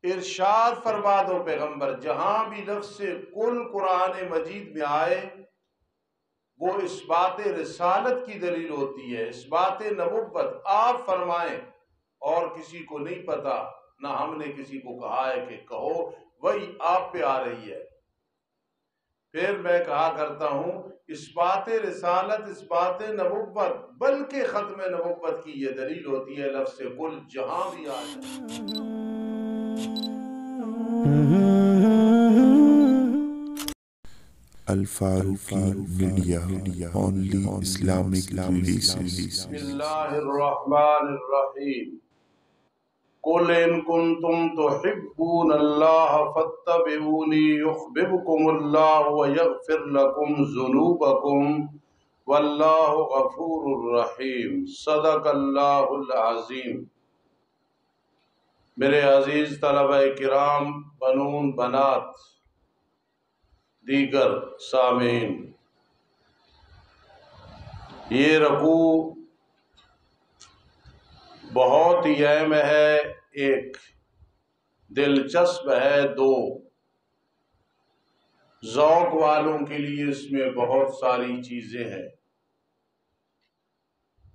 ارشاد فرما دو پیغمبر، جہاں بھی لفظ کل قرآن مجید میں آئے وہ اس بات رسالت کی دلیل ہوتی ہے، اس بات نبوت۔ آپ فرمائیں اور کسی کو نہیں پتا، نہ ہم نے کسی کو کہا ہے کہ کہو، وہی آپ پہ آ رہی ہے۔ پھر میں کہا کرتا ہوں اس بات رسالت، اس بات نبوت، بلکہ ختم نبوت کی یہ دلیل ہوتی ہے لفظ کل جہاں بھی آئے۔ Al-Faruqi media, only Islamic relations. بسم اللہ الرحمن الرحیم۔ قل ان کنتم تحبون اللہ فاتبعونی یحببکم اللہ ویغفر لکم ذنوبکم واللہ غفور الرحیم۔ صدق اللہ العظیم۔ میرے عزیز طلبہ کرام، بنون بنات، دیگر سامعین، یہ رکوع بہت ہی اہم ہے، ایک دلچسپ ہے، دو ذوق والوں کے لیے اس میں بہت ساری چیزیں ہیں۔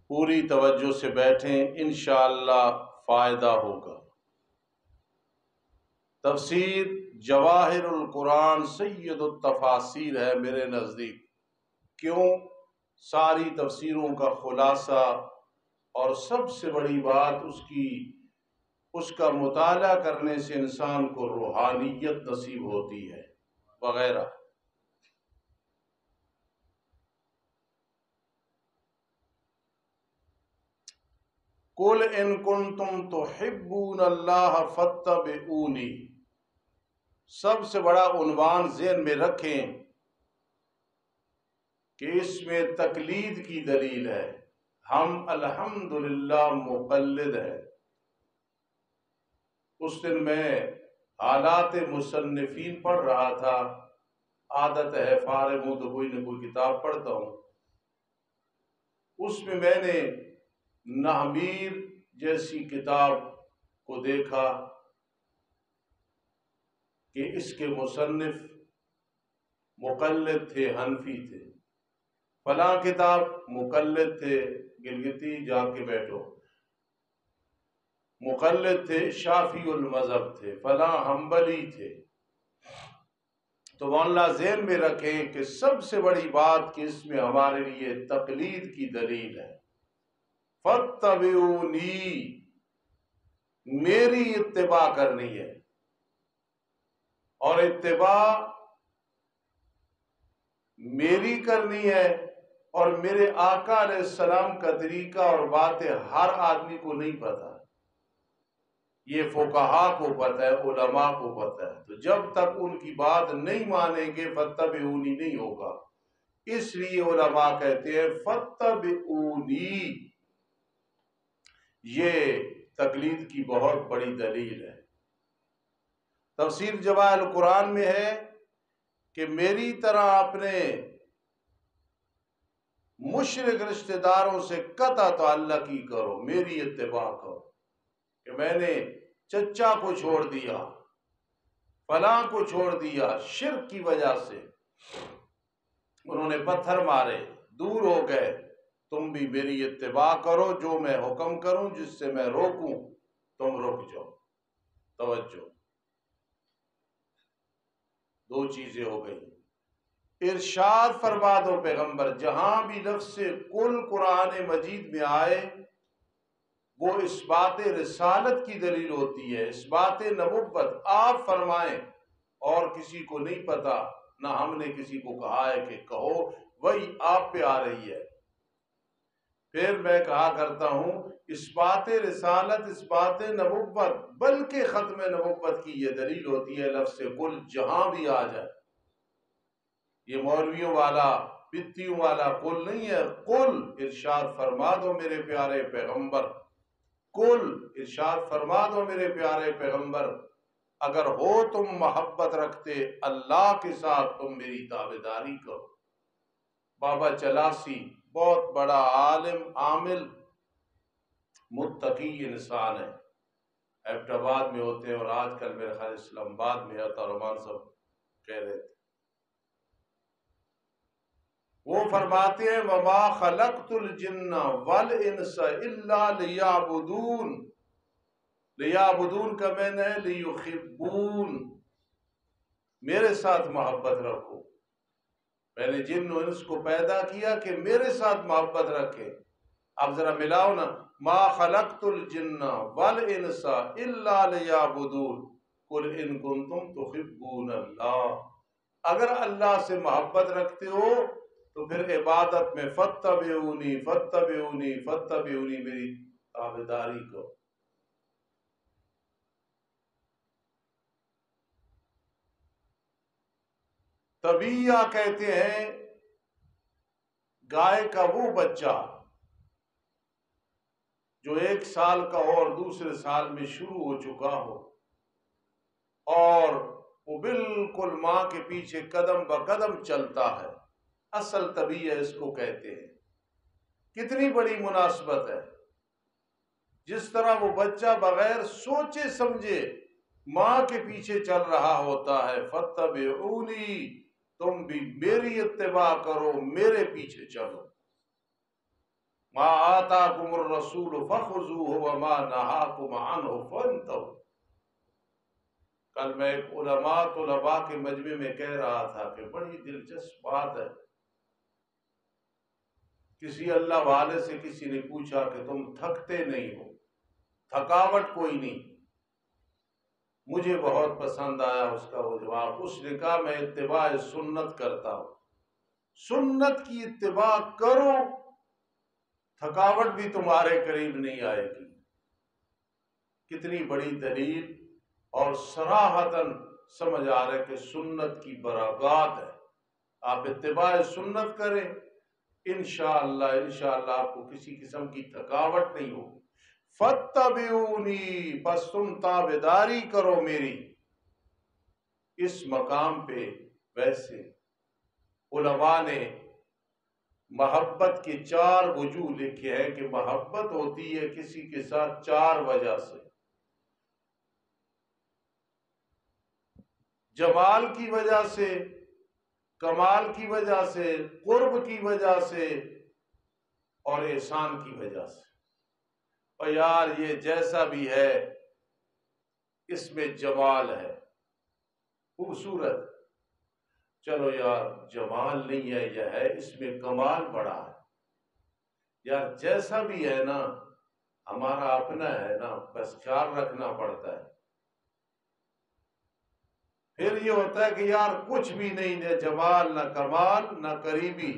پوری توجہ سے بیٹھیں، انشاءاللہ فائدہ ہوگا۔ تفسیر جواہر القرآن سید التفاسیر ہے میرے نزدیک۔ کیوں؟ ساری تفسیروں کا خلاصہ اور سب سے بڑی بات اس کا مطالعہ کرنے سے انسان کو روحانیت نصیب ہوتی ہے وغیرہ۔ قل ان کنتم تحبون اللہ فاتبعونی، سب سے بڑا عنوان ذہن میں رکھیں کہ اس میں تقلید کی دلیل ہے۔ ہم الحمدللہ مقلد ہیں۔ اس دن میں حالات مصنفین پڑھ رہا تھا، عادت ہے فارغ ہوں تو کوئی نہ کوئی کتاب پڑھتا ہوں۔ اس میں نے نحمیر جیسی کتاب کو دیکھا کہ اس کے مصنف مقلد تھے، حنفی تھے۔ فلاں کتاب مقلد تھے، گلگتی جا کے بیٹھو، مقلد تھے، شافعی المذہب تھے، فلاں حنبلی تھے۔ تو مولانا ذہن میں رکھیں کہ سب سے بڑی بات کہ اس میں ہمارے لیے تقلید کی دلیل ہے۔ فاتبعونی، میری اتباع کرنی ہے، اور اتباع میری کرنی ہے، اور میرے آقا علیہ السلام کا طریقہ اور باتیں ہر آدمی کو نہیں پتا، یہ فقہا کو پتہ ہے، علماء کو پتہ ہے۔ تو جب تک ان کی بات نہیں مانیں گے فاتبعونی نہیں ہوگا۔ اس لیے علماء کہتے ہیں فاتبعونی، یہ تقلید کی بہت بڑی دلیل ہے۔ تفسیر جواہر القرآن میں ہے کہ میری طرح اپنے مشرک رشتہ داروں سے قطع تعلق ہی کرو، میری اتباع کرو۔ کہ میں نے چچا کو چھوڑ دیا، فلاں کو چھوڑ دیا، شرک کی وجہ سے انہوں نے پتھر مارے، دور ہو گئے، تم بھی میری اتباع کرو، جو میں حکم کروں، جس سے میں روکوں تم رک جاؤ۔ توجہ، دو چیزیں ہو گئی۔ ارشاد فرما دو پیغمبر، جہاں بھی لفظ کل قرآن مجید میں آئے وہ اس بات رسالت کی دلیل ہوتی ہے، اس بات نبوت۔ آپ فرمائیں اور کسی کو نہیں پتا، نہ ہم نے کسی کو کہا ہے کہ کہو، وہی آپ پہ آ رہی ہے۔ پھر میں کہا کرتا ہوں اس بات رسالت، اس بات نبوت، بلکہ ختم نبوت کی یہ دلیل ہوتی ہے لفظ کل جہاں بھی آ جائے۔ یہ مولویوں والا، بتیوں والا قل نہیں ہے، قل ارشاد فرما دو میرے پیارے پیغمبر، قل ارشاد فرما دو میرے پیارے پیغمبر، اگر ہو تم محبت رکھتے اللہ کے ساتھ تم میری تابعداری کرو۔ بابا چلاسی بہت بڑا عالم، عامل، متقی انسان ہے۔ ایبٹ آباد میں ہوتے ہیں، اور آج کل میرے خیال اسلام آباد میں ہے، رحمان صاحب کہہ رہے تھے، وہ فرماتے ہیں وَمَا خَلَقْتُ الْجِنَّ وَالْإِنسَ إِلَّا لِيَعْبُدُونَ، لیعبدون کا معنی ہے لیحبون، میرے ساتھ محبت رکھو، میں نے جن و انس کو پیدا کیا کہ میرے ساتھ محبت رکھے۔ اب ذرا ملاؤ نا، ما خلقت الجن والانس الا لیعبدون قل ان کنتم تحبون اللہ، اگر اللہ سے محبت رکھتے ہو تو پھر عبادت میں فاتبعونی فاتبعونی فاتبعونی، میری تابعداری کرو۔ طبیعہ کہتے ہیں گائے کا وہ بچہ جو 1 سال کا ہو اور دوسرے سال میں شروع ہو چکا ہو، اور وہ بالکل ماں کے پیچھے قدم بقدم چلتا ہے، اصل طبیعہ اس کو کہتے ہیں۔ کتنی بڑی مناسبت ہے، جس طرح وہ بچہ بغیر سوچے سمجھے ماں کے پیچھے چل رہا ہوتا ہے، فاتبعونی، تم بھی میری اتباع کرو، میرے پیچھے چلو۔ ما آتاکم الرسول فخذوہ وما نہاکم عنہ فانتہوا۔ کل میں ایک طلباء کے مجمع میں کہہ رہا تھا کہ بڑی دلچسپ بات ہے، کسی اللہ والے سے کسی نے پوچھا کہ تم تھکتے نہیں ہو، تھکاوٹ کوئی نہیں؟ مجھے بہت پسند آیا اس کا وہ جواب، اس نے کہا میں اتباع سنت کرتا ہوں۔ سنت کی اتباع کرو، تھکاوٹ بھی تمہارے قریب نہیں آئے گی۔ کتنی بڑی دلیل، اور صراحتاً سمجھ آ رہا ہے کہ سنت کی برکات ہے۔ آپ اتباع سنت کریں، انشاءاللہ آپ کو کسی قسم کی تھکاوٹ نہیں ہوگی۔ فاتبعونی، بس تم تابعداری کرو میری۔ اس مقام پہ ویسے علماء نے محبت کے 4 وجوہ لکھے ہیں کہ محبت ہوتی ہے کسی کے ساتھ 4 وجہ سے: جمال کی وجہ سے، کمال کی وجہ سے، قرب کی وجہ سے، اور احسان کی وجہ سے۔ اور یار یہ جیسا بھی ہے اس میں جمال ہے، خوبصورت، چلو یار جمال نہیں ہے، یہ ہے اس میں کمال بڑا ہے، یار جیسا بھی ہے نا ہمارا اپنا ہے نا، بس خیال رکھنا پڑتا ہے۔ پھر یہ ہوتا ہے کہ یار کچھ بھی نہیں، نہ جمال نہ کمال نہ قریبی،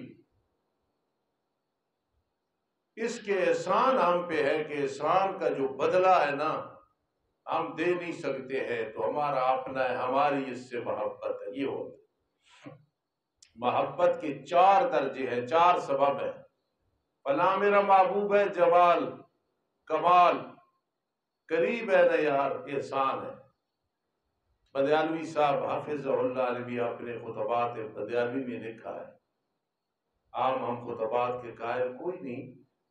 اس کے احسان ہم پہ ہے کہ احسان کا جو بدلہ ہے نا ہم دے نہیں سکتے ہیں، تو ہمارا اپنا ہے، ہماری اس سے محبت ہے۔ یہ ہوتا ہے محبت کے 4 درجے ہیں، 4 سبب ہیں۔ فلاں میرا محبوب ہے، جمال، کمال، قریب ہے نا یار، احسان ہے۔ بدیالوی صاحب حافظہ اللہ نے بھی اپنے خطبات بدیالوی میں لکھا ہے، عام ہم خطبات کے قائل کوئی نہیں،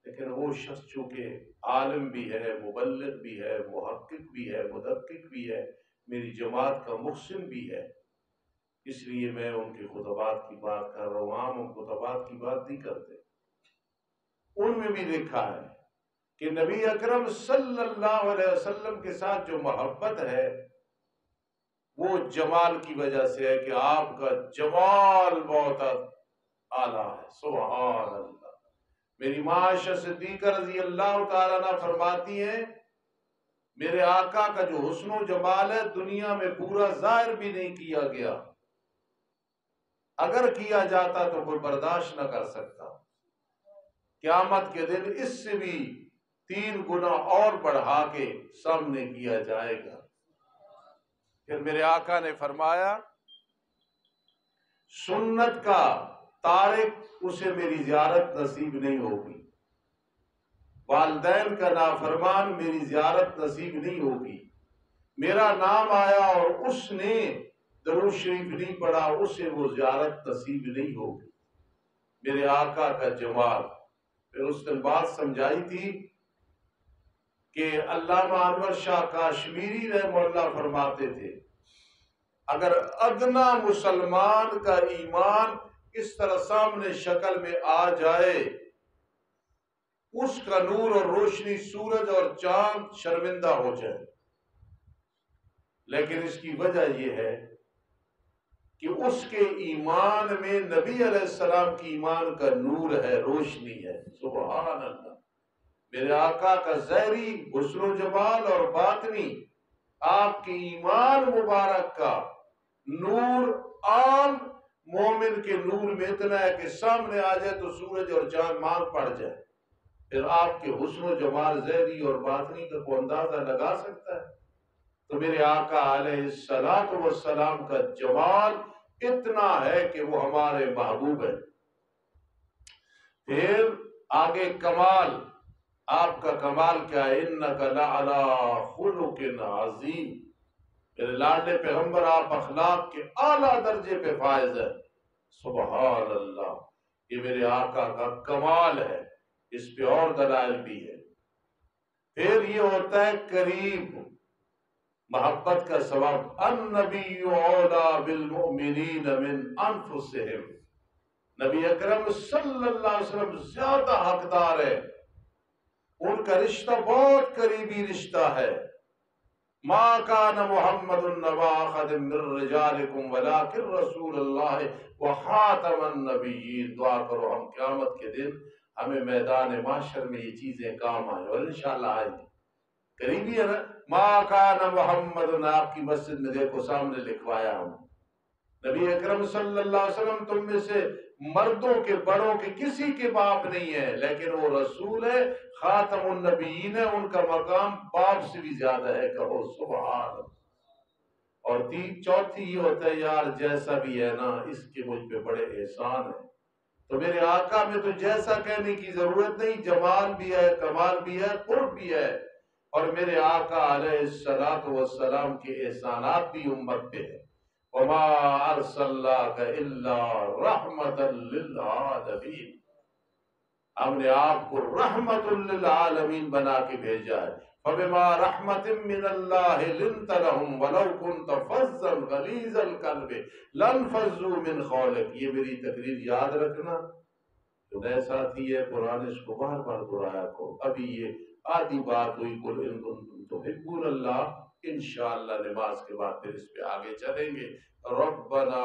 لیکن وہ شخص چونکہ عالم بھی ہے، مبلغ بھی ہے، محقق بھی ہے، مدقق بھی ہے، میری جماعت کا محسن بھی ہے، اس لیے میں ان کے خطبات کی بات کر رہا ہوں، عام ہم خطبات کی بات نہیں کرتے۔ ان میں بھی لکھا ہے کہ نبی اکرم صلی اللہ علیہ وسلم کے ساتھ جو محبت ہے وہ جمال کی وجہ سے ہے کہ آپ کا جمال بہت اعلیٰ ہے، سبحان اللہ۔ میری ماں عائشہ صدیقہ رضی اللہ تعالیٰ عنہ فرماتی ہیں میرے آقا کا جو حسن و جمال ہے دنیا میں پورا ظاہر بھی نہیں کیا گیا، اگر کیا جاتا تو کوئی برداشت نہ کر سکتا، قیامت کے دن اس سے بھی 3 گنا اور بڑھا کے سامنے کیا جائے گا۔ پھر میرے آقا نے فرمایا سنت کا تارک اسے میری زیارت نصیب نہیں ہوگی، والدین کا نافرمان میری زیارت نصیب نہیں ہوگی، میرا نام آیا اور اس نے درود شریف نہیں پڑھا اسے وہ زیارت نصیب نہیں ہوگی۔ میرے آقا کا جمال۔ پھر اس نے بات سمجھائی تھی کہ علامہ انور شاہ کاشمیری رحمہ اللہ فرماتے تھے اگر ادنا مسلمان کا ایمان اس طرح سامنے شکل میں آ جائے اس کا نور اور روشنی سورج اور چاند شرمندہ ہو جائے، لیکن اس کی وجہ یہ ہے کہ اس کے ایمان میں نبی علیہ السلام کی ایمان کا نور ہے، روشنی ہے۔ سبحان اللہ، میرے آقا کا ظاہری حسن و جمال اور باطنی آپ کے ایمان مبارک کا نور عام مومن کے نور میں اتنا ہے کہ سامنے آ جائے تو سورج اور چاند مانگ پڑ جائے، پھر آپ کے حسن و جمال ظاہری اور باطنی کا کوئی اندازہ لگا سکتا ہے؟ تو میرے آقا علیہ السلام کا جمال اتنا ہے کہ وہ ہمارے محبوب ہے۔ پھر آگے کمال، آپ کا کمال کیا ہے؟ اِنَّكَ لَعَلَىٰ خُلُقٍ عَظِيمٍ، میرے لاڈلے پیغمبر آپ اخلاق کے اعلیٰ درجے پہ فائز ہے۔ سبحان اللہ، یہ میرے آقا کا کمال ہے، اس پہ اور دلائل بھی ہے۔ پھر یہ ہوتا ہے قریب، محبت کا سبب، النبی اولیٰ بالمؤمنین من انفسہم، نبی اکرم صلی اللہ علیہ وسلم زیادہ حقدار ہے، ان کا رشتہ بہت قریبی رشتہ ہے۔ ما کان محمد نبا احد من رجالکم ولکن رسول اللہ وخاتم النبیین۔ دعا کرو ہم قیامت کے دن ہمیں میدان محشر میں یہ چیزیں کام آئیں، اور انشاءاللہ آئیں گی۔ قریبی ہے نا؟ ما کان محمد، آپ کی مسجد میں دیکھو سامنے لکھوایا ہوں، نبی اکرم صلی اللہ علیہ وسلم تم میں سے مردوں کے بڑوں کے کسی کے باپ نہیں ہے، لیکن وہ رسول ہے، خاتم النبیین ہے، ان کا مقام باپ سے بھی زیادہ ہے۔ کہو سبحان اللہ۔ اور چوتھی یہ ہوتا ہے یار جیسا بھی ہے نا اس کے مجھ پہ بڑے احسان ہیں، تو میرے آقا میں تو جیسا کہنے کی ضرورت نہیں، جمال بھی ہے، کمال بھی ہے، قرب بھی ہے، اور میرے آقا علیہ السلام کے احسانات بھی امت پہ ہے۔ وما ارسلناک الا رحمت للعالمین، ہم نے آپ کو رحمت للعالمین بنا کے بھیجا ہے۔ فبما رحمت من اللہ لنت لهم ولو كنت فظا غلیظ القلب لانفضوا من حولک۔ یہ میری تقریر یاد رکھنا، جو نئے ساتھی ہے قرآن اس کو بار بار دہرایا کرو۔ ابھی یہ آدھی بات ہوئی، قل ان کنتم تحبون اللہ، انشاءاللہ نماز کے بعد پھر اس پہ آگے چلیں گے۔ ربنا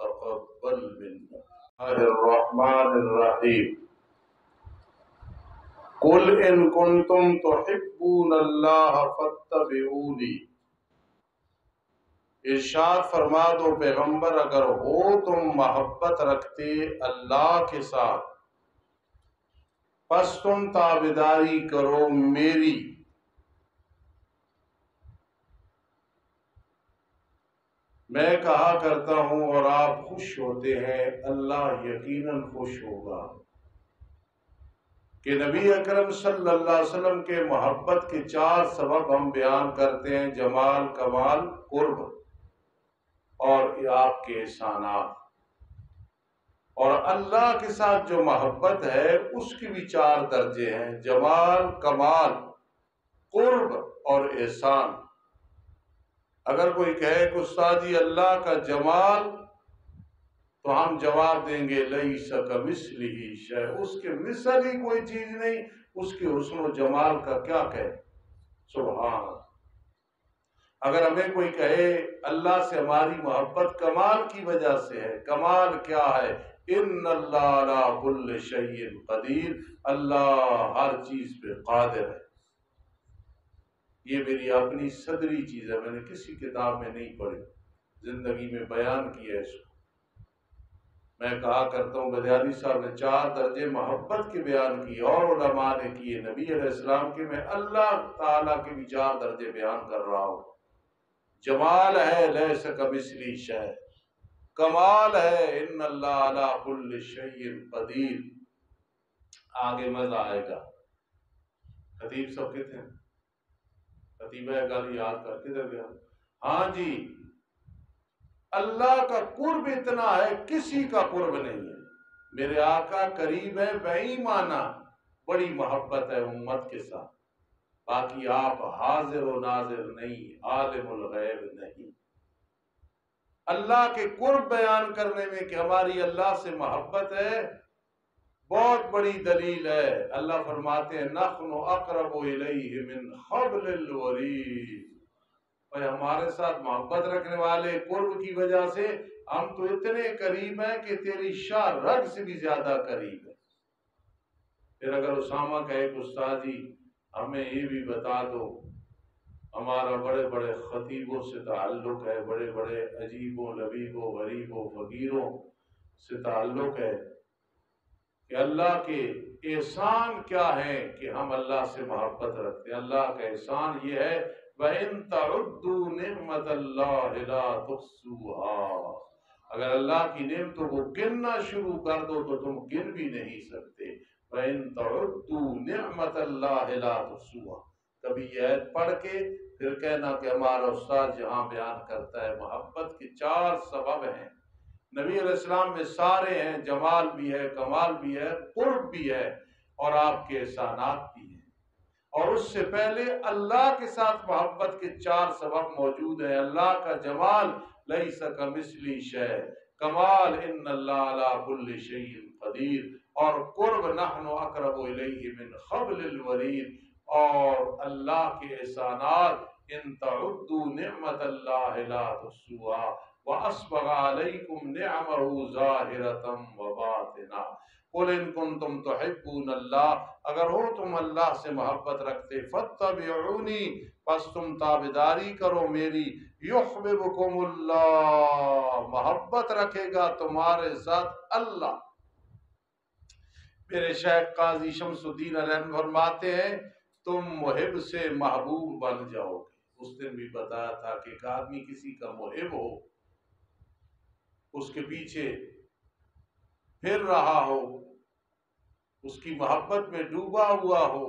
تقبل منا الرحمن الرحیم، قل ان کنتم تحبون اللہ فاتبعونی۔ ارشاد فرما دو پیغمبر اگر ہو تم محبت رکھتے اللہ کے ساتھ، پس تم تابعداری کرو میری۔ میں کہا کرتا ہوں اور آپ خوش ہوتے ہیں، اللہ یقیناً خوش ہوگا کہ نبی اکرم صلی اللہ علیہ وسلم کے محبت کے 4 سبب ہم بیان کرتے ہیں، جمال، کمال، قرب اور آپ کے احسانات۔ اور اللہ کے ساتھ جو محبت ہے اس کی بھی 4 درجے ہیں، جمال، کمال، قرب اور احسان۔ اگر کوئی کہے کہ استاد جی اللہ کا جمال، تو ہم جواب دیں گے لیس کمثلہ شیء، اس کے مثل ہی کوئی چیز نہیں، اس کے حسن و جمال کا کیا کہے۔ سبحان۔ اگر ہمیں کوئی کہے اللہ سے ہماری محبت کمال کی وجہ سے ہے، کمال کیا ہے؟ ان اللہ علی کل شیء قدیر، اللہ ہر چیز پہ قادر ہے۔ یہ میری اپنی صدری چیز ہے، میں نے کسی کتاب میں نہیں پڑھی، زندگی میں بیان کیا ہے اس کو۔ میں کہا کرتا ہوں بدیانی صاحب نے 4 درجے محبت کے بیان کیے اور علماء نے کیے، نبی علیہ السلام کے، میں اللہ تعالیٰ کے بھی 4 درجے بیان کر رہا ہوں۔ جمال ہے لیس کمثلہ شیء، کمال ہے ان اللہ علی کل شیء قدیر۔ آگے مزہ آئے گا۔ خطیب سب کہتے ہیں، خطیبہ گل یاد کر کے دے گیا، ہاں جی اللہ کا قرب اتنا ہے کسی کا قرب نہیں ہے۔ میرے آقا قریب ہے بے ایمانہ، بڑی محبت ہے امت کے ساتھ۔ باقی آپ حاضر و ناظر نہیں، عالم الغیب نہیں۔ اللہ کے قرب بیان کرنے میں کہ ہماری اللہ سے محبت ہے، بہت بڑی دلیل ہے۔ اللہ فرماتے ہیں نحن اقرب الیہ من حبل الورید، اور ہمارے ساتھ محبت رکھنے والے قرب کی وجہ سے ہم تو اتنے قریب ہیں کہ تیری شاہ رگ سے بھی زیادہ قریب ہے۔ پھر اگر اسامہ کہے کہ استاد جی ہمیں یہ بھی بتا دو، ہمارا بڑے بڑے خطیبوں سے تعلق ہے، بڑے بڑے عجیبوں لبیبوں غریبوں فقیروں سے تعلق ہے، کہ اللہ کے احسان کیا ہے کہ ہم اللہ سے محبت رکھتے ہیں۔ اللہ کا احسان یہ ہے وَإِن تَعُدُّوا نِعْمَةَ اللَّهِ لَا تُحْصُوهَا، اگر اللہ کی نعمتوں کو گننا شروع کر دو تو تم گن بھی نہیں سکتے۔ وَإِن تَعُدُّوا نِعْمَةَ اللَّهِ لَا تُحْصُوهَا، کبھی یہ آیت پڑھ کے پھر کہنا کہ ہمارا استاد جہاں بیان کرتا ہے محبت کے 4 سبب ہیں، نبی علیہ السلام میں سارے ہیں، جمال بھی ہے، کمال بھی ہے، قرب بھی ہے، اور آپ کے احسانات بھی ہیں۔ اور اس سے پہلے اللہ کے ساتھ محبت کے 4 سبب موجود ہیں۔ اللہ کا جمال لیس کمثلہ شیء، کمال ان اللہ علی کل شیء قدیر، اور قرب نحن اقرب الیہ من حبل الورید، اور اللہ کے احسانات ان تعدوا نعمت اللہ لا تحصوها وَأَسْبَغَ عَلَيْكُمْ نِعَمَهُ ظَاهِرَةً وَبَاطِنَةً قُلْ إِن كُنتُمْ تُحِبُّونَ اللَّهَ، اگر ہو تم اللہ سے محبت رکھتے، فَاتَّبِعُونِي، پس تم تابعداری کرو میری، يُحْبِبْكُمُ اللَّهُ، محبت رکھے گا تمہارے ساتھ اللہ۔ میرے شیخ قاضی شمس الدین علیہ فرماتے ہیں تم محب سے محبوب بن جاؤ گے۔ اس دن بھی بتایا تھا کہ ایک آدمی کسی کا محب ہو، اس کے پیچھے پھر رہا ہو، اس کی محبت میں ڈوبا ہوا ہو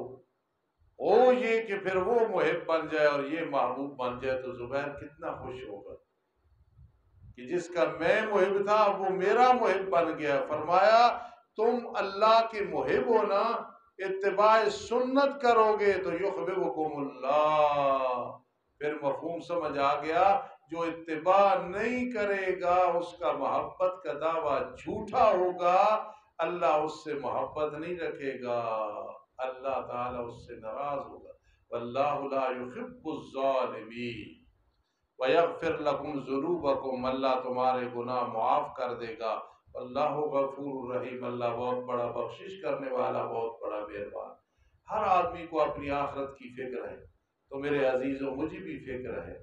یہ کہ پھر وہ محب بن جائے اور یہ محبوب بن جائے، تو زبیر کتنا خوش ہوگا کہ جس کا میں محب تھا وہ میرا محب بن گیا۔ فرمایا تم اللہ کے محب ہو نا، اتباع سنت کرو گے تو یحببکم اللہ، پھر مفہوم سمجھ آ گیا، جو اتباع نہیں کرے گا اس کا محبت کا دعویٰ جھوٹا ہوگا، اللہ اس سے محبت نہیں رکھے گا، اللہ تعالیٰ اس سے ناراض ہوگا۔ واللہ لا يحب الظالمین وَيَغْفِرْ لَكُمْ ذُنُوبَكُمْ، اللہ تمہارے گناہ معاف کر دے گا۔ اللہ غفور رحیم، اللہ بہت بڑا بخشش کرنے والا، بہت بڑا مہربان۔ ہر آدمی کو اپنی آخرت کی فکر ہے، تو میرے عزیزوں مجھے بھی فکر ہے،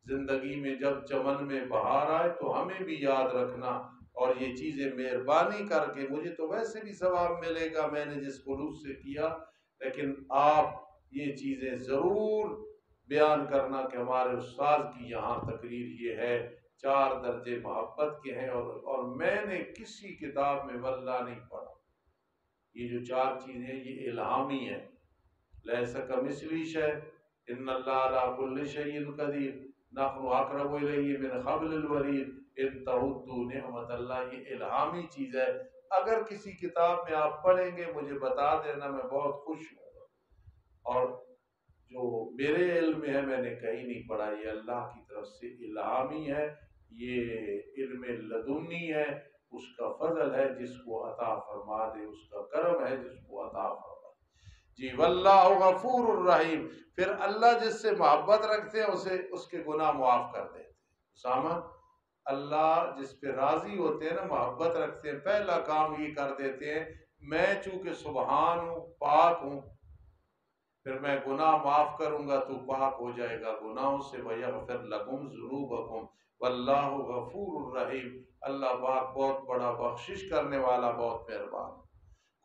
زندگی میں جب چمن میں بہار آئے تو ہمیں بھی یاد رکھنا، اور یہ چیزیں مہربانی کر کے، مجھے تو ویسے بھی ثواب ملے گا میں نے جس خلوص سے کیا، لیکن آپ یہ چیزیں ضرور بیان کرنا کہ ہمارے استاد کی یہاں تقریر یہ ہے، 4 درجے محبت کے ہیں، اور میں نے کسی کتاب میں واللہ نہیں پڑھا۔ یہ جو 4 چیزیں یہ الہامی ہیں، لیس کمثلہ شیء، ان اللہ علی کل شیء قدیر، نحن اقرب الیہ من حبل الورید، ان تعدوا نعمت اللہ، یہ الہامی چیز ہے۔ اگر کسی کتاب میں آپ پڑھیں گے مجھے بتا دینا، میں بہت خوش ہوں گا۔ اور جو میرے علم میں ہے میں نے کہیں نہیں پڑھا، یہ اللہ کی طرف سے الہامی ہے، یہ علم لدنی ہے، اس کا فضل ہے جس کو عطا فرما دے، اس کا کرم ہے جس کو عطا فرما دے۔ جی واللہ غفور الرحیم، پھر اللہ جس سے محبت رکھتے ہیں اسے اس کے گناہ معاف کر دیتے ہیں۔ اسامہ، اللہ جس پہ راضی ہوتے ہیں نا، محبت رکھتے ہیں، پہلا کام یہ کر دیتے ہیں، میں چونکہ سبحان ہوں، پاک ہوں، پھر میں گناہ معاف کروں گا تو پاک ہو جائے گا گناہوں سے۔ وَيَغْفِرْ لَكُمْ ذُنُوبَكُمْ وَاللَّهُ غَفُورٌ رَحِيمٌ، اللہ پاک بہت بڑا بخشش کرنے والا، بہت مہربان۔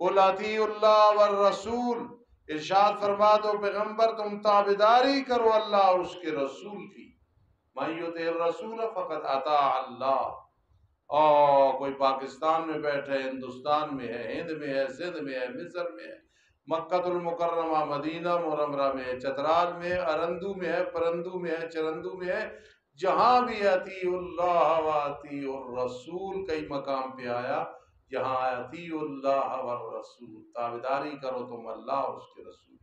قُلْ اطیعوا اللَّهَ وَالرَّسُولَ، ارشاد فرما دو پیغمبر تم تابعداری کرو اللہ اور اس کے رسول کی۔ مَن یُطِعِ الرَّسُولَ فَقَدْ اطاع اللہ۔ اور کوئی پاکستان میں بیٹھے، ہندوستان میں ہے، ہند میں ہے، سندھ میں ہے، مصر میں ہے، مکہ المکرمہ، مدینہ منورہ میں ہے، چترال میں ہے، ارندو میں ہے، پرندو میں ہے، چرندو میں ہے، جہاں بھی اطیعوا اللہ و اطیعوا الرسول، کئی مقام پہ آیا، جہاں اطیعوا اللہ والرسول، تابعداری کرو تم اللہ اور اس کے رسول۔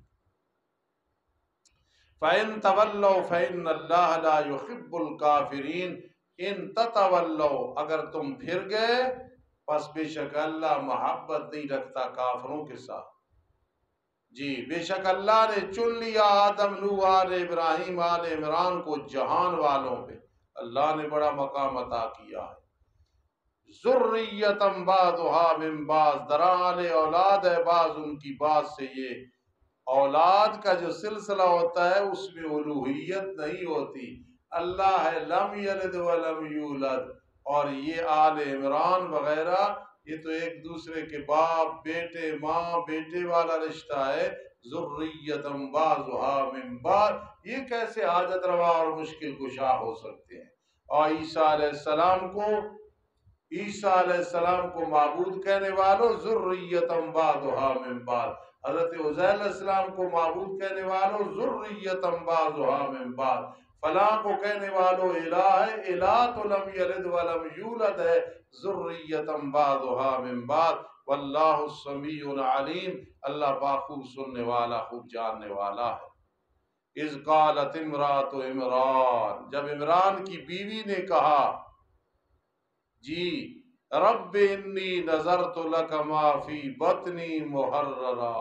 فَإِن تَوَلَّوْا فَإِنَّ اللَّهَ لَا يُحِبُّ الْكَافِرِينَ ان تَتَوَلَّوْا اگر تم پھر گئے پس بے شک اللہ محبت نہیں رکھتا کافروں کے ساتھ۔ جی بے شک اللہ نے چن لیا آدم، نوح، آل ابراہیم، آل عمران کو جہان والوں پہ، اللہ نے بڑا مقام عطا کیا ہے۔ ذریتم بعضها من بعض، دران اولاد ہے بعض ان کی بعض سے۔ یہ اولاد کا جو سلسلہ ہوتا ہے اس میں الوہیت نہیں ہوتی، اللہ ہے لم یلد ولم یولد، اور یہ آل عمران وغیرہ یہ تو ایک دوسرے کے باپ بیٹے ماں بیٹے والا رشتہ ہے۔ ذریتم بعضها من بعض، یہ کیسے حاجت روا اور مشکل کشا ہو سکتے ہیں؟ اور عیسیٰ علیہ السلام کو معبود کہنے والوں ذریتم بعضها من بعض، حضرت عزیر علیہ السلام کو معبود کہنے والوں ذریتم بعضها من بعض، فلاں کو کہنے والوں الہ ہے، الہ تو لم یلد ولم یولد ہے، ذریتم بعضها من بعض، واللہ السمیع العلیم، اللہ باخوب سننے والا خوب جاننے والا ہے۔ اذ قالت امرأۃ عمران، جب عمران کی بیوی نے کہا جی رب انی نذرت لک ما فی بطنی محررا،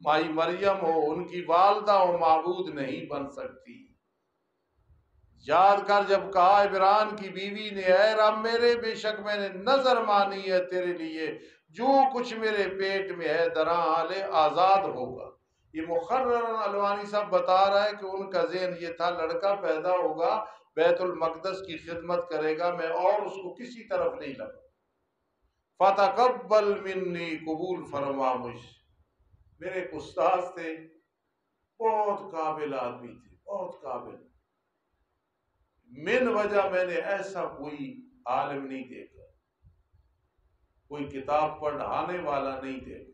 مائی مریم ہو ان کی والدہ و معبود نہیں بن سکتی۔ یاد کر جب کہا عمران کی بیوی نے اے رب میرے بے شک میں نے نظر مانی ہے تیرے لیے جو کچھ میرے پیٹ میں ہے درا حال آزاد ہوگا۔ یہ مقررن الوانی صاحب بتا رہا ہے کہ ان کا ذہن یہ تھا لڑکا پیدا ہوگا بیت المقدس کی خدمت کرے گا، میں اور اس کو کسی طرف نہیں لگا۔ فتقبل منی، قبول فرما مجھ سے۔ میرے ایک استاذ تھے، بہت قابل آدمی تھے، بہت قابل، من وجہ میں نے ایسا کوئی عالم نہیں دیکھا، کوئی کتاب پڑھانے والا نہیں دیکھا۔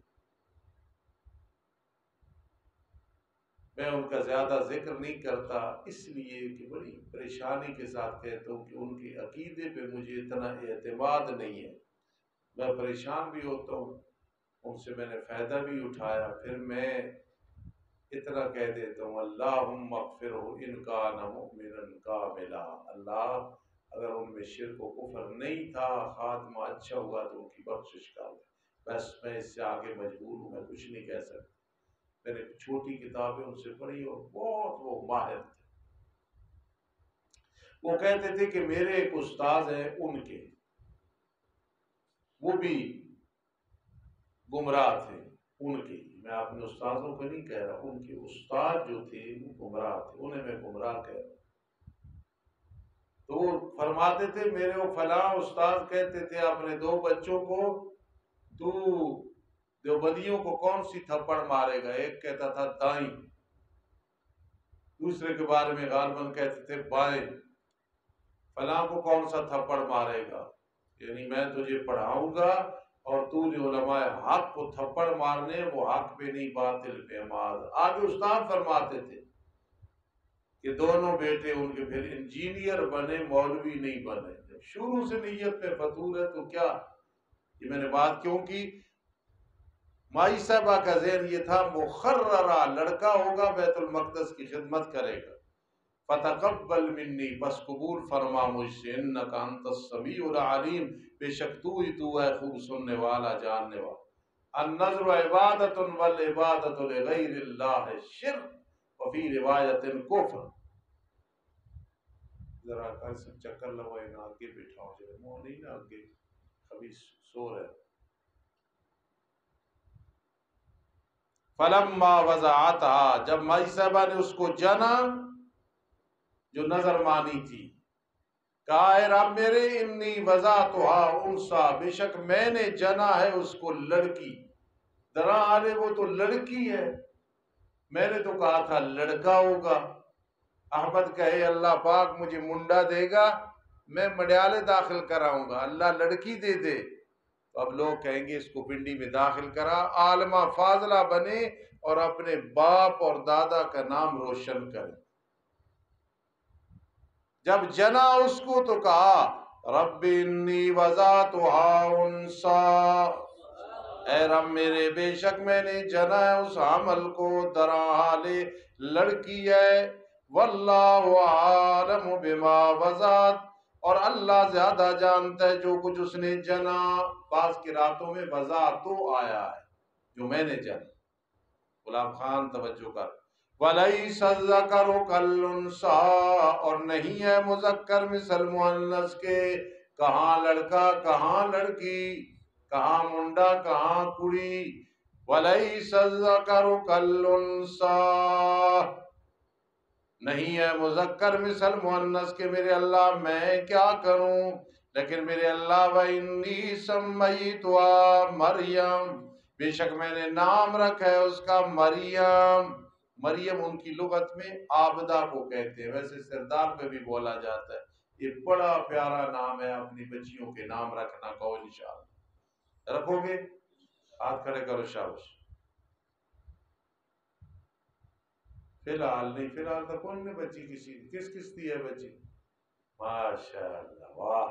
میں ان کا زیادہ ذکر نہیں کرتا اس لیے کہ بڑی پریشانی کے ساتھ کہتا ہوں کہ ان کے عقیدے پہ مجھے اتنا اعتماد نہیں ہے، میں پریشان بھی ہوتا ہوں، ان سے میں نے فائدہ بھی اٹھایا، پھر میں اتنا کہہ دیتا ہوں اللہم اغفرہ ان کان مؤمنا کاملا، اللہ اگر ان میں شرک و کفر نہیں تھا خاتمہ اچھا ہوا تو ان کی بخشش کر دے، بس میں اس سے آگے مجبور ہوں، میں کچھ نہیں کہہ سکتا۔ میں نے چھوٹی کتابیں ان سے پڑھی اور بہت وہ ماہر تھے۔ وہ کہتے تھے کہ میرے ایک استاذ ہیں ان کے، وہ بھی گمراہ تھے، ان کے، میں اپنے استاذوں کو نہیں کہہ رہا، ان کے استاد جو تھے وہ گمراہ تھے، انہیں میں گمراہ کہہ رہا ہوں۔ تو وہ فرماتے تھے میرے وہ فلاں استاد کہتے تھے اپنے دو بچوں کو تو دیوبندیوں کو کون سی تھپڑ مارے گا، ایک کہتا تھا دائیں، دوسرے کے بارے میں غالباً کہتے تھے بائیں، فلاں کو کون سا تھپڑ مارے گا، یعنی میں تجھے پڑھاؤں گا اور تو نے علماء حق کو تھپڑ مارنے، وہ حق پہ نہیں باطل پہ مار۔ آگے استاد فرماتے تھے کہ دونوں بیٹے ان کے پھر انجینئر بنے، مولوی نہیں بنے۔ جب شروع سے نیت میں فطور ہے تو کیا، یہ میں نے بات کیوں کی، مائی صاحبہ کا ذہن یہ تھا مخررہ لڑکا ہوگا بیت المقدس کی خدمت کرے گا۔ فتقبل منی، بس قبول فرما مجھ سے، انکا انت السمیع العلیم، بے شک تو ہی تو ہے خوب سننے والا جاننے والا۔ النذر عبادت والعبادت لغیر اللہ شرک وفی روایت کفر۔ ذرا ایسا چکر لگوائے نا، آگے بٹھاؤ جائے وہ نہیں نا، آگے کبھی سو رہے۔ فلما وضعتها، جب مائی صاحبہ نے اس کو جنا، جو نظر مانی تھی، کہا اے رب میرے انی وضعتها انثى، بے شک میں نے جنا ہے اس کو لڑکی، درا آلے وہ تو لڑکی ہے، میں نے تو کہا تھا لڑکا ہوگا۔ احمد کہے اللہ پاک مجھے منڈا دے گا میں مڈیالے داخل کراؤں گا، اللہ لڑکی دے دے تو اب لوگ کہیں گے اس کو پنڈی میں داخل کرا، عالمہ فاضلہ بنے اور اپنے باپ اور دادا کا نام روشن کرے۔ جب جنا اس کو تو کہا رب انی وضعتها انثى، اے رب میرے بے شک میں نے جنا ہے اس عمل کو در حالے لڑکی ہے، واللہ عالم بما وضعت، اور اللہ زیادہ جانتا ہے جو کچھ اس نے جنا۔ بعض قراتوں میں وضع تو آیا ہے جو میں نے جنا۔ غلام خان توجہ کر، وَلَيْسَ الذَّكَرُ كَالْأُنثىٰ، اور نہیں ہے مذکر مثل مؤنث کے، کہاں لڑکا کہاں لڑکی، کہاں منڈا کہاں کڑی۔ وَلَيْسَ الذَّكَرُ كَالْأُنثىٰ، نہیں ہے مذکر مثل مؤنث کے، میرے اللہ میں کیا کروں، لیکن میرے اللہ وَإِنِّي سَمَّيْتُهَا مریم، بے شک میں نے نام رکھا ہے اس کا مریم۔ مریم ان کی لغت میں عابدہ کو کہتے ہیں، ویسے سردار پہ بھی بولا جاتا ہے۔ یہ بڑا پیارا نام ہے، اپنی بچیوں کے نام رکھنا، کہو انشاءاللہ رکھو گے؟ ہاتھ کھڑے کرو، شاباش۔ فی الحال نہیں، فی الحال تو کون نے بچی کس دی ہے بچی؟ ماشاءاللہ، واہ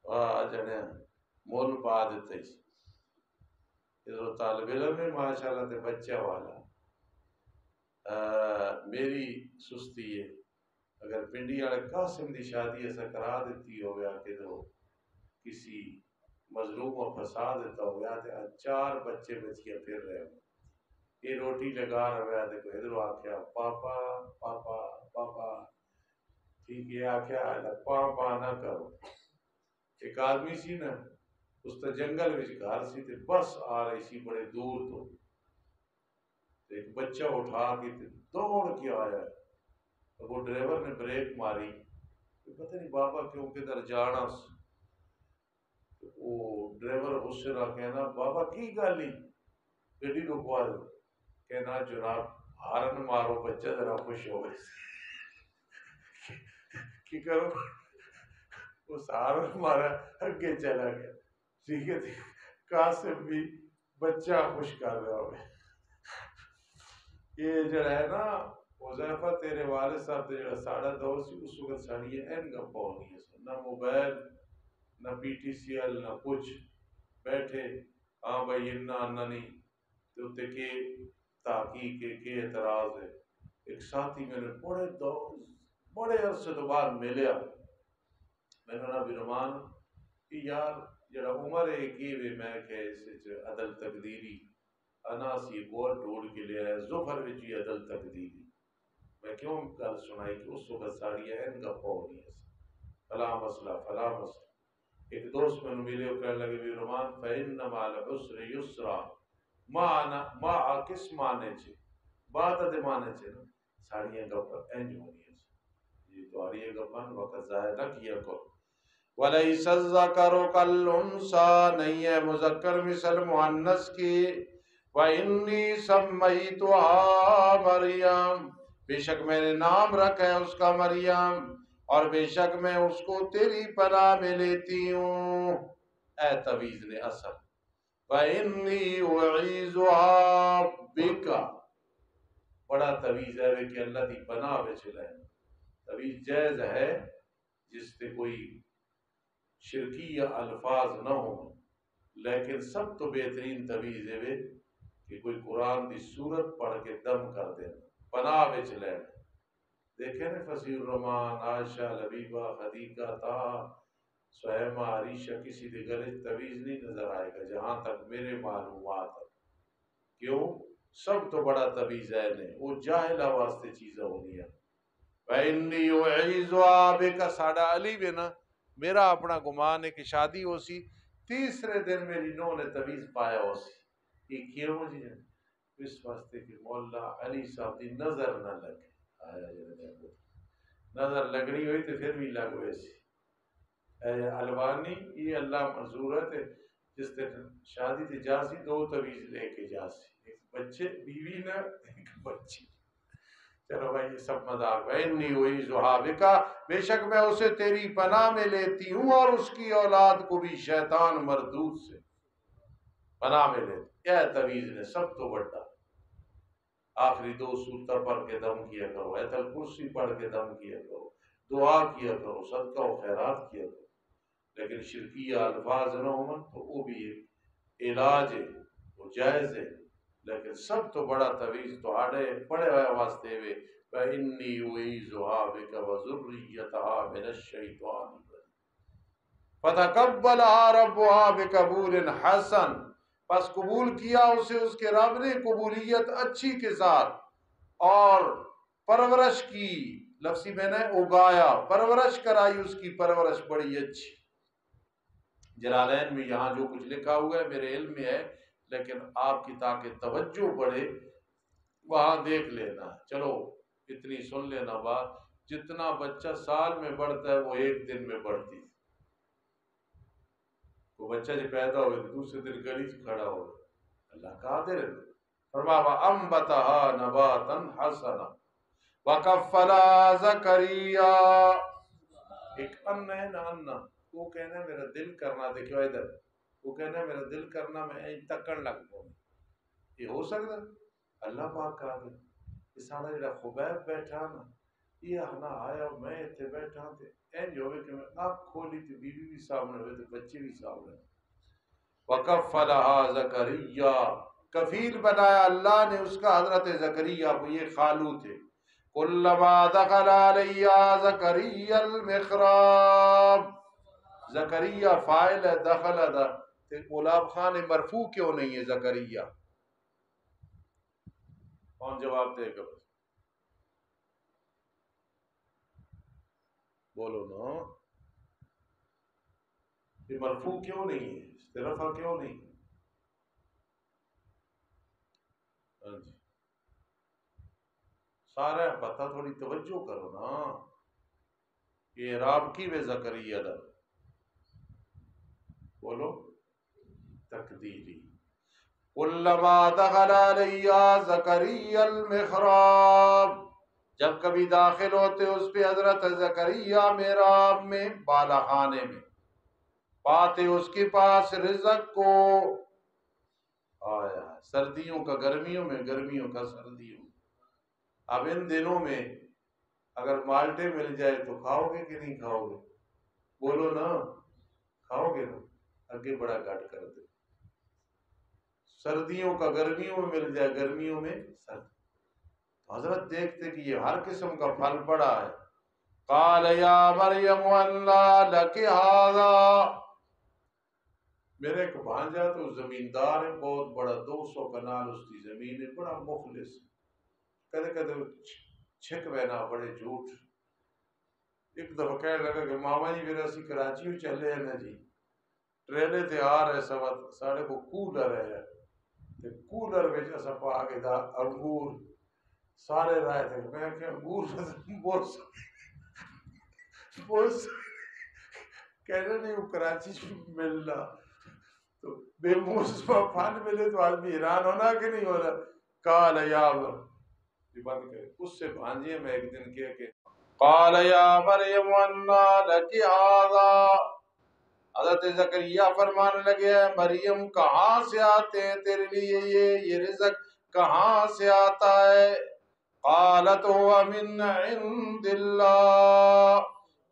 واہ جنے مول پا دیتے ادھر طالب علم ہے ماشاءاللہ تے بچہ والا۔ میری سستی ہے، اگر پنڈی والے قاسم دی شادی ایسا کرا دیتی ہو گیا کہ تو کسی مظلوم کو پھنسا دیتا ہو گیا تے 4 بچے بچیاں پھر رہے ہو، یہ روٹی لگا رہا ہے تے ادھر آکھیا پاپا پاپا پاپا، ٹھیک ہے آکھیا پاپا نہ کرو۔ ایک آدمی سی نا، اس تا جنگل وچ گھر سی تے بس آ رہی سی بڑے دور تو، ایک بچہ اٹھا کے دوڑ کے آیا، وہ ڈرائیور نے بریک ماری، پتہ نہیں بابا کیوں کدھر جانا، وہ ڈرائیور غصے نہ کہنا بابا کی گل ہی گڈی رکوا دو، کہنا جناب ہارن مارو بچہ ذرا خوش ہو گئے کی کرو، اس ہارن مارا اگے چلا گیا، ٹھیک ہے قاسم بھی بچہ خوش کر رہا ہوگا۔ یہ جڑا ہے نا حذیفہ تیرے والد صاحب تے جڑا ساڑا دور سی، اس وقت ساڑی این گپا ہونی ہے، نہ موبائل نہ پی ٹی سی ایل نہ کچھ، بیٹھے ہاں بھائی انہ نہیں تو تے کے تحقیق کے اعتراض ہے۔ ایک ساتھی میں نے بڑے عرصے تو بعد ملیا، میں نے بھی رمان کہ یار جڑا عمر ہے کی وے میں کہ اس عدل تقدیری انا سی بہت ڈھونڈ کے لیا ہے ظفر وچ بھی عدل تقدیری، میں کیوں گل سنائی کہ اس وقت ساڑی این گپا ہونی ہے فلاں مسئلہ فلاں مسئلہ۔ ایک دوست میں ملے وہ کہنے لگے بھی رمان فَإِنَّ مَعَ الْعُسْرِ يُسْرًا، ماں کس مانے چھے بات دے مانے چھے نا، ساڑی این گپا این ہونی ہے، یہ تو آری ہے گپا وقت ظاہر نہ کیا کرو۔ وَلَيْسَ الذَّكَرُ كَالْأُنثىٰ، نہیں ہے مذکر مثل مؤنث کی، وَإِنِّي سَمَّيْتُهَا مریم، بے شک میں نے نام رکھا ہے اس کا مریم، اور بے شک میں اس کو تیری پناہ میں لیتی ہوں۔ اے تویز نے اثر، وَإِنِّي أُعِيذُهَا بِكَ، بڑا تویز ہے کہ اللہ دی پناہ میں چلائے، تویز جائز ہے جس پہ کوئی شرکی یا الفاظ نہ ہوں، لیکن سب تو بہترین تویز ہے کہ کوئی قرآن دی سورت پڑھ کے دم کر دینا، پناہ وچ لینا۔ دیکھیں نا فصیح الرحمان، عائشہ، لبیبہ، خدیجہ، طہا، سہیمہ، عریشہ، کسی دے گلے تویز نہیں نظر آئے گا جہاں تک میرے معلومات ہے۔ کیوں؟ سب تو بڑا تویز ہے نہیں، وہ جاہلہ واسطے چیزیں ہونی ہے۔ وَإِنِّي أُعِيذُهَا بِكَ، ساڑھا علی بھی نا، میرا اپنا گمان ہے کہ شادی ہو سی، تیسرے دن میری نو نے تویز پایا ہو سی، یہ کیوں جی؟ اس واسطے کہ مولا علی صاحب دی نظر نہ لگے، نظر لگنی ہوئی تو پھر بھی لگ ہوئے سی۔ الوانی یہ اللہ منظور ہے جس نے شادی تے جا سی 2 تویز لے کے جا سی، ایک بچے بیوی نہ ایک بچی، چلو بھائی یہ سب مذاق ہے۔ انی اعیذھا بک، بے شک میں اسے تیری پناہ میں لیتی ہوں اور اس کی اولاد کو بھی شیطان مردود سے پناہ میں لیتی۔ کیا تویز نے سب تو بڑا، آخری 2 سورتیں پڑھ کے دم کیا کرو، آیت الکرسی پڑھ کے دم کیا کرو، دعا کیا کرو، صدقہ و خیرات کیا کرو، لیکن شرکیہ الفاظ نہ ہوں تو وہ بھی ایک علاج ہے وہ جائز ہے، لیکن سب تو بڑا تویز تو آڑے پڑے ہوئے واسطے ہوئے فَإِنِّي أُعِيذُهَا بِكَ وَذُرِّيَّتَهَا مِنَ الشَّيْطَانِ الرَّجِيمِ فَتَقَبَّلَهَا رَبُّهَا بِقَبُولٍ حَسَنٍ، پس قبول کیا اسے اس کے رب نے قبولیت اچھی کے ساتھ، اور پرورش کی، لفظی میں نے اگایا، پرورش کرائی اس کی پرورش بڑی اچھی۔ جلالین میں یہاں جو کچھ لکھا ہوا ہے میرے علم میں ہے، لیکن آپ کی تاکہ توجہ بڑھے وہاں دیکھ لینا۔ چلو اتنی سن لینا بات، جتنا بچہ سال میں بڑھتا ہے وہ ایک دن میں بڑھتی ہے۔ وہ بچہ جو پیدا ہوئے تو دوسرے دن گلی سے کھڑا ہو گیا، اللہ قادر ہے۔ فرمایا وَأَنبَتَهَا نَبَاتًا حَسَنًا وَكَفَّلَهَا زَكَرِيَّا۔ ایک ان ہے نا، ان وہ کہنا میرا دل کرنا، دیکھو ادھر، وہ کہنا میرا دل کرنا میں تکن لگ پاؤں، یہ ہو سکتا اللہ پاک کرا دے۔ یہ سارا جڑا خبیب بیٹھا نا، یہ نہ آیا میں اتنے بیٹھا تے اینج ہوئے کہ میں آنکھ کھولی تے بیوی بھی سامنے ہوئے تے بچے بھی سامنے۔ وَكَفَّلَهَا زَكَرِيَّا، کفیل بنایا اللہ نے اس کا حضرت زکریا کو، یہ خالو تھے۔ كُلَّمَا دَخَلَ عَلَيْهَا زَكَرِيَّا الْمِحْرَابَ، زکریا فاعل ہے، دخل ادا، غلاب خان مرفوع کیوں نہیں ہے زکریا؟ کون جواب دے گا؟ بولو نا، یہ مرفوع کیوں نہیں ہے، استرفا کیوں نہیں؟ ہاں جی سارا پتہ، تھوڑی توجہ کرو نا، یہ اعراب کی وے زکریا دا، بولو تقدیری۔ کلما دخل علیہ زکریا المحراب، جب کبھی داخل ہوتے اس پہ حضرت زکریا محراب میں، بالا خانے میں، پاتے اس کے پاس رزق کو، آیا سردیوں کا گرمیوں میں، گرمیوں کا سردیوں میں۔ اب ان دنوں میں اگر مالٹے مل جائے تو کھاؤ گے کہ نہیں کھاؤ گے؟ بولو نا، کھاؤ گے نا؟ آگے بڑا گھٹ کر دے، سردیوں کا گرمیوں میں مل جائے، گرمیوں میں سرد۔ حضرت دیکھتے کہ یہ ہر قسم کا پھل پڑا ہے۔ قال یا مریم انّا لک ھذا، میرے ایک بھانجا تو زمیندار ہے بہت بڑا، 200 کنال اس کی زمین ہے، بڑا مخلص، کدے کدے چھک وینا بڑے جھوٹ۔ ایک دفعہ کہنے لگا کہ ماما جی میرا اسی کراچی چلے ہیں نا جی، ٹرینے تے آ رہے سوت ساڑھے کو کولر ہے تے کولر وچ اسا پا کے دا انگور سارے رائے تھے، میں کہ انگور بہت کہنے نہیں وہ کراچی ملنا تو بے موسمہ پھل ملے تو آدمی حیران ہونا کہ نہیں ہونا۔ قال یا بند کرے اس سے بھانجے میں ایک دن کہہ کے قال یا مریم انّا لک ھذا، حضرت زکریا فرمانے لگے مریم کہاں سے آتے ہیں تیرے لیے یہ رزق کہاں سے آتا ہے؟ قالت هو من عند اللہ،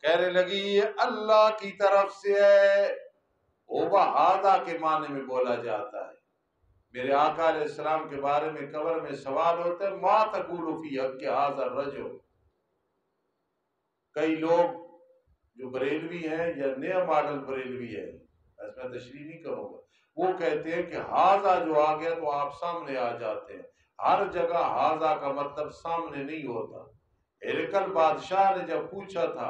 کہنے لگی یہ اللہ کی طرف سے ہے۔ ہوبا ہذا کے معنی میں بولا جاتا ہے۔ میرے آقا علیہ السلام کے بارے میں قبر میں سوال ہوتا ہے ما تقول فی حق ھذا الرجل، کئی لوگ جو بریلوی ہیں یا نیا ماڈل بریلوی ہے، اس میں تشریح نہیں کروں گا، وہ کہتے ہیں کہ ہاضا جو آ گیا تو آپ سامنے آ جاتے ہیں، ہر جگہ ہاضا کا مطلب سامنے نہیں ہوتا۔ ہرقل بادشاہ نے جب پوچھا تھا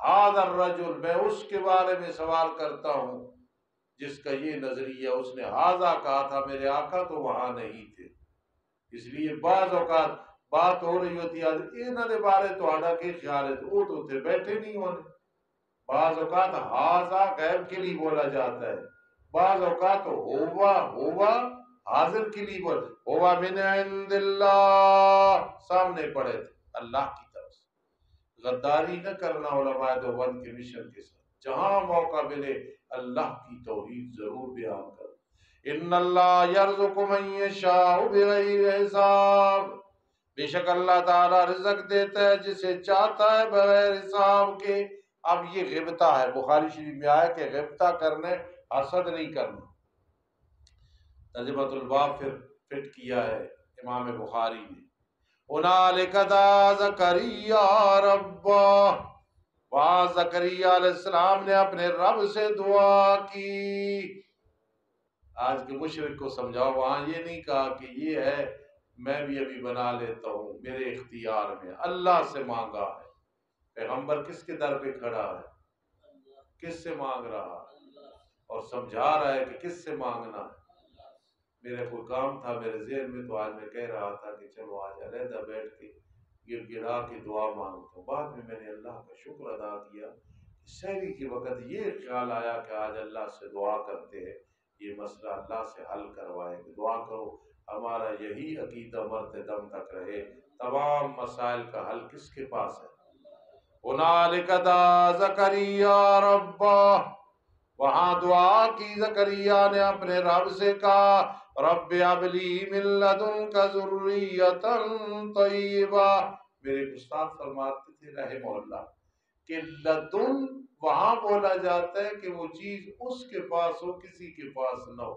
ہاضا الرجل، میں اس کے بارے میں سوال کرتا ہوں جس کا یہ نظریہ، اس نے ہاضا کہا تھا، میرے آقا تو وہاں نہیں تھے، اس لیے بعض اوقات بات ہو رہی ہوتی ہے انہاں دے بارے تو آڈا کے خیال ہے تو وہ تو تھے بیٹھے نہیں ہونے۔ بعض اوقات ہاضا غیب کے لیے بولا جاتا ہے، بعض اوقات ہوا حاضر کے لیے بولا، ہوا من عند اللہ، سامنے پڑے تھے اللہ کی طرف سے۔ غداری نہ کرنا علماء دیوبند کے مشن کے ساتھ، جہاں موقع ملے اللہ کی توحید ضرور بیان کرو۔ ان اللہ یرزق من یشاء بغیر حساب، بے شک اللہ تعالی رزق دیتا ہے جسے چاہتا ہے بغیر حساب کے۔ اب یہ غبطہ ہے، بخاری شریف میں آیا کہ غبطہ کرنے حسد نہیں کرنا، ترجمۃ الباب پھر فٹ کیا ہے امام بخاری نے۔ ہنالک دعا زکریا ربہ، وہاں زکریا علیہ السلام نے اپنے رب سے دعا کی۔ آج کے مشرک کو سمجھاؤ، وہاں یہ نہیں کہا کہ یہ ہے میں بھی ابھی بنا لیتا ہوں میرے اختیار میں، اللہ سے مانگا ہے۔ پیغمبر کس کے در پہ کھڑا ہے؟ کس سے مانگ رہا ہے اور سمجھا رہا ہے کہ کس سے مانگنا ہے۔ میرے کوئی کام تھا میرے ذہن میں، تو آج میں کہہ رہا تھا کہ چلو آج علیحدہ بیٹھ کے گر گڑا کے دعا مانگتا ہوں۔ بعد میں میں نے اللہ کا شکر ادا کیا، سحری کے وقت یہ خیال آیا کہ آج اللہ سے دعا کرتے ہیں، یہ مسئلہ اللہ سے حل کروائے کہ دعا کرو ہمارا یہی عقیدہ مرتے دم تک رہے، تمام مسائل کا حل کس کے پاس ہے۔ ہنالک دعا زکریا ربہ، وہاں دعا کی زکریا نے اپنے رب سے کہا، رب ھب لی من لدنک ذریۃ طیبہ۔ میرے استاد فرماتے تھے رحمہ اللہ کہ لدن وہاں بولا جاتا ہے کہ وہ چیز اس کے پاس ہو، کسی کے پاس نہ ہو۔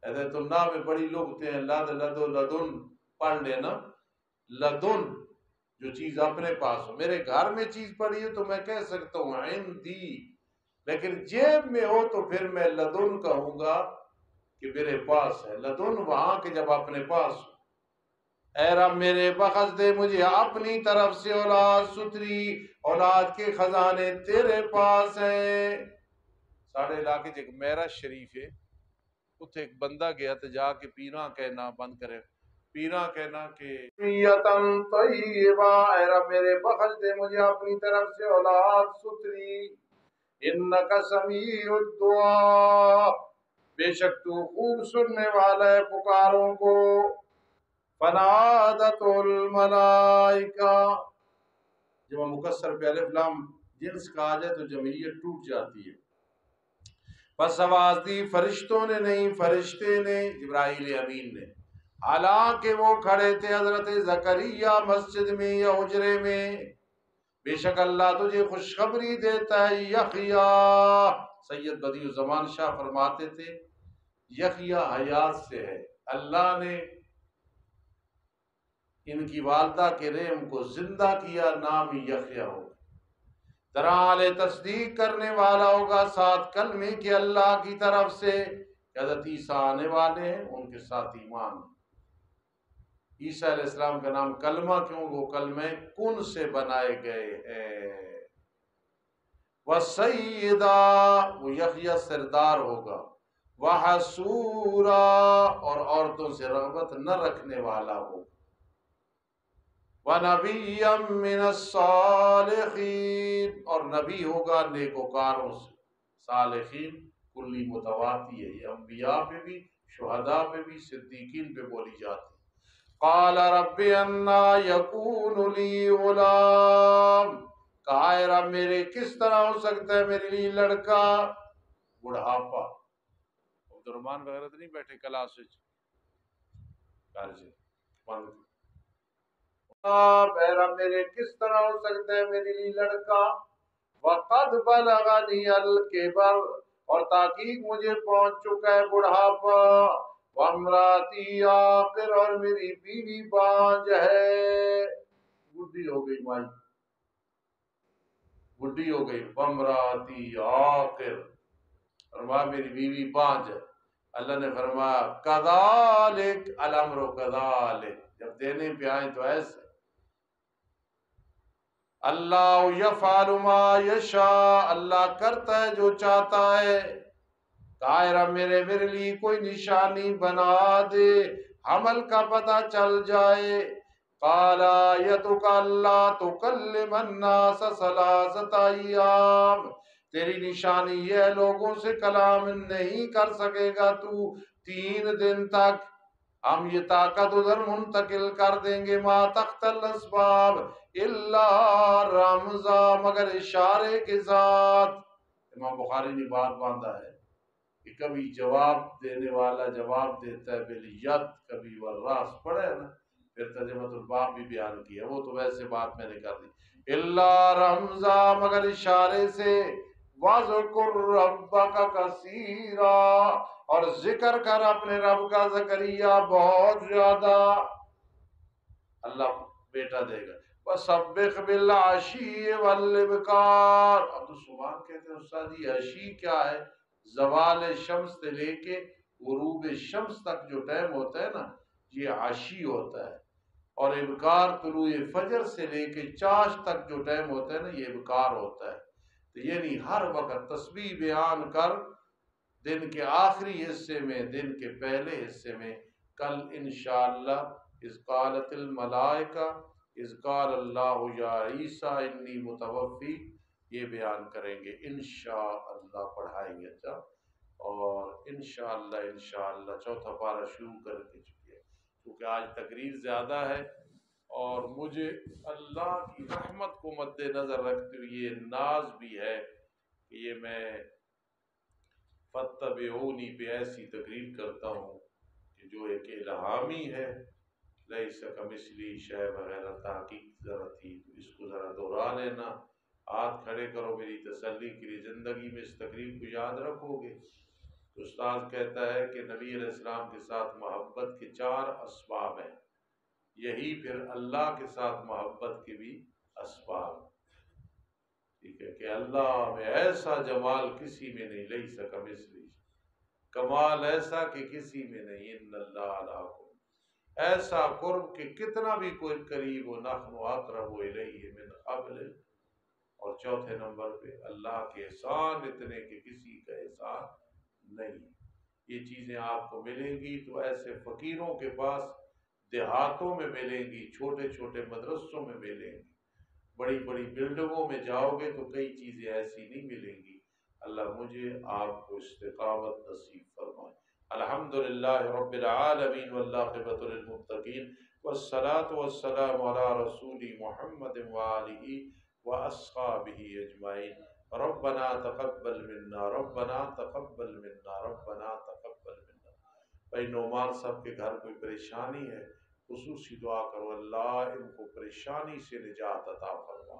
ایسے تمنا میں بڑی لغتیں ہیں، لد لدو لدن پڑھ لینا۔ لدن جو چیز اپنے پاس ہو، میرے گھر میں چیز پڑی ہے تو میں کہہ سکتا ہوں عندی، لیکن جیب میں ہو تو پھر میں لدن کہوں گا کہ میرے پاس ہے۔ لدن وہاں کے جب اپنے پاس ہو۔ اے رب میرے بخش دے مجھے اپنی طرف سے اولاد ستری، اولاد کے خزانے تیرے پاس ہیں۔ ساڑھے علاقے ایک میرا شریف ہے، اتھے ایک بندہ گیا تو جا کے پیراں کہنا بند کرے، پیراں کہنا کہ ذریۃ طیبہ، اے رب میرے بخش دے مجھے اپنی طرف سے اولاد ستری، انک سمیع الدعاء، بے شک تو خوب سننے والا ہے پکاروں کو۔ فنادت الملائکہ، جب ہم مکسر پہ الف لام جنس کہا جائے تو جمعیت ٹوٹ جاتی ہے۔ بس آواز دی فرشتوں نے نہیں، فرشتے نے، جبرائیل امین نے، حالانکہ وہ کھڑے تھے حضرت زکریا مسجد میں یا حجرے میں۔ بے شک اللہ تجھے خوشخبری دیتا ہے یحییٰ، سید بدیع الزمان شاہ فرماتے تھے یحییٰ حیات سے ہے، اللہ نے ان کی والدہ کے رحم کو زندہ کیا، نام ہی یحییٰ ہو۔ درال تصدیق کرنے والا ہوگا ساتھ کلمے کے اللہ کی طرف سے، حضرت عیسیٰ آنے والے ہیں ان کے ساتھ ایمان۔ عیسیٰ علیہ السلام کا نام کلمہ کیوں؟ وہ کلمہ کن سے بنائے گئے ہیں۔ وَسَيِّدًا، وہ یحییٰ سردار ہوگا، وَحَسُورًا، اور عورتوں سے رغبت نہ رکھنے والا ہوگا، وَنَبِيًّا مِّنَ الصَّالِحِينَ، اور نبی ہوگا نیکوکاروں سے۔ صالحین کلی متواتی ہے، یہ انبیاء پہ بھی، شہداء پہ بھی، صدیقین پہ بولی جاتی ہے۔ قال رب انا یکون لی غلام، کہا اے رب میرے کس طرح ہو سکتا ہے میرے لیے لڑکا؟ بڑھاپا، عبد الرحمن وغیرہ تو نہیں بیٹھے کلاس وچ؟ اے رب میرے کس طرح ہو سکتا ہے میرے لیے لڑکا؟ وقد بلغنی الکبر، اور تحقیق مجھے پہنچ چکا ہے بڑھاپا، وامراتی عاقر، اور میری بیوی بانج ہے، بڈھی ہو گئی، مائی بڈھی ہو گئی، وامراتی عاقر، فرمایا میری بیوی بانج ہے۔ اللہ نے فرمایا کذالک الامر کذالک، جب دینے پہ آئیں تو ایسے۔ اللہ یفعل ما یشاء، اللہ کرتا ہے جو چاہتا ہے۔ کائرہ میرے لیے کوئی نشانی بنا دے، حمل کا پتہ چل جائے۔ قال آیتک اللہ تکلم الناس ثلاثۃ ایام، تیری نشانی یہ ہے لوگوں سے کلام نہیں کر سکے گا تو 3 دن تک، ہم یہ طاقت ادھر منتقل کر دیں گے، ما تحت الاسباب الا رمزا، مگر اشارے کے ساتھ۔ امام بخاری نے بات باندھا ہے کہ کبھی جواب دینے والا جواب دیتا ہے بالیت، کبھی والراس پڑھے نا، پھر ترجمۃ الباب بھی بیان کیا، وہ تو ویسے بات میں نے کر دی۔ الا رمزا، مگر اشارے سے، وَاذْكُرْ رَبَّكَ کثیرا، اور ذکر کر اپنے رب کا زکریا بہت زیادہ، اللہ بیٹا دے گا۔ وَسَبِّحْ بِالْعَشِيِّ وَالْإِبْكَارِ، عبدالسبحان کہتے ہیں استاد جی عشی کیا ہے؟ زوال شمس سے لے کے غروب شمس تک جو ٹائم ہوتا ہے نا یہ عشی ہوتا ہے، اور ابکار طلوع فجر سے لے کے چاش تک جو ٹائم ہوتا ہے نا یہ ابکار ہوتا ہے۔ تو یعنی ہر وقت تسبیح بیان کر، دن کے آخری حصے میں، دن کے پہلے حصے میں، کل انشاءاللہ اذ قالت الملائکہ اذ قال اللہ یا عیسیٰ انی متوفی یہ بیان کریں گے انشاءاللہ، پڑھائیں گے اچھا، اور انشاءاللہ چوتھا پارہ شروع کر کے چکے، کیونکہ آج تقریر زیادہ ہے اور مجھے اللہ کی رحمت کو مد نظر رکھتے ہوئے یہ ناز بھی ہے کہ یہ میں فاتبعونی پہ ایسی تقریر کرتا ہوں کہ جو ایک الہامی ہے، لیس کمثلی شیء وغیرہ تحقیق ذرا تھی، تو اس کو ذرا دوہرا لینا، ہاتھ کھڑے کرو میری تسلی کے لیے، زندگی میں اس تقریر کو یاد رکھو گے۔ تو استاد کہتا ہے کہ نبی علیہ السلام کے ساتھ محبت کے 4 اسباب ہیں، یہی پھر اللہ کے ساتھ محبت کے بھی اسباب، ٹھیک ہے، کہ اللہ میں ایسا جمال کسی میں نہیں، لیس کمثلی، کمال ایسا کہ کسی میں نہیں، ان اللہ علی قرب، ایسا قرب کہ کتنا بھی کوئی قریب ہو، نحن اقرب الیہ من حبل، اور چوتھے نمبر پہ اللہ کے احسان اتنے کہ کسی کا احسان نہیں۔ یہ چیزیں آپ کو ملیں گی تو ایسے فقیروں کے پاس دیہاتوں میں ملیں گی، چھوٹے چھوٹے مدرسوں میں ملیں گی، بڑی بڑی بلڈنگوں میں جاؤ گے تو کئی چیزیں ایسی نہیں ملیں گی۔ اللہ مجھے آپ کو استقامت نصیب فرمائے۔ الحمدللہ رب العالمین والعاقبۃ للمتقین والصلاة والسلام علی رسول محمد وآلہ واصحابہ اجمعین۔ ربنا تقبل منا، ربنا تقبل منا، ربنا تقبل منا۔ بھائی نعمان صاحب کے گھر کوئی پریشانی ہے، خصوصی دعا کرو اللہ ان کو پریشانی سے نجات عطا فرما۔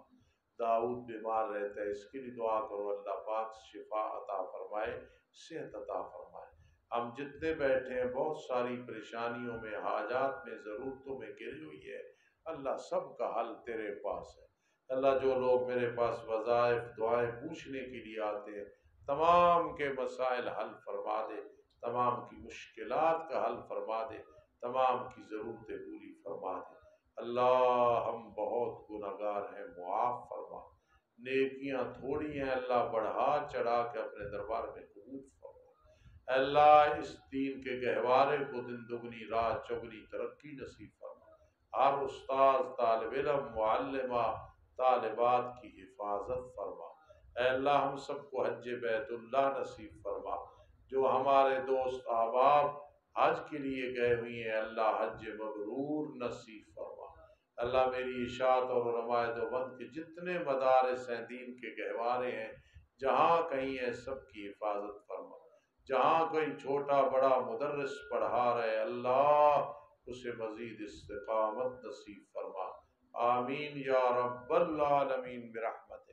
داؤد بیمار رہتا ہے، اس کے لیے دعا کرو اللہ پاک شفا عطا فرمائے، صحت عطا فرمائے۔ ہم جتنے بیٹھے ہیں بہت ساری پریشانیوں میں، حاجات میں، ضرورتوں میں گری ہوئی ہے، اللہ سب کا حل تیرے پاس ہے۔ اللہ جو لوگ میرے پاس وظائف دعائیں پوچھنے کے لیے آتے ہیں تمام کے مسائل حل فرما دے، تمام کی مشکلات کا حل فرما دے، تمام کی ضرورتیں پوری فرما دے۔ اللہ ہم بہت گناہگار ہیں، معاف فرما، نیکیاں تھوڑی ہیں اللہ، بڑھا چڑھا کے اپنے دربار میں قبول فرما۔ اللہ اس دین کے گہوارے کو دن دگنی رات چگنی ترقی نصیب فرما۔ ہر استاذ، طالب علم، معلمہ، طالبات کی حفاظت فرما۔ اے اللہ ہم سب کو حج بیت اللہ نصیب فرما۔ جو ہمارے دوست احباب حج کے لیے گئے ہوئے ہیں اللہ حج مبرور نصیب فرما۔ اللہ میری اشاعت اور علماء دیوبند کے جتنے مدارس ہیں، دین کے گہوارے ہیں، جہاں کہیں ہے سب کی حفاظت فرما۔ جہاں کوئی چھوٹا بڑا مدرس پڑھا رہے اللہ اسے مزید استقامت نصیب فرما۔ آمین یا رب العالمین برحمتک۔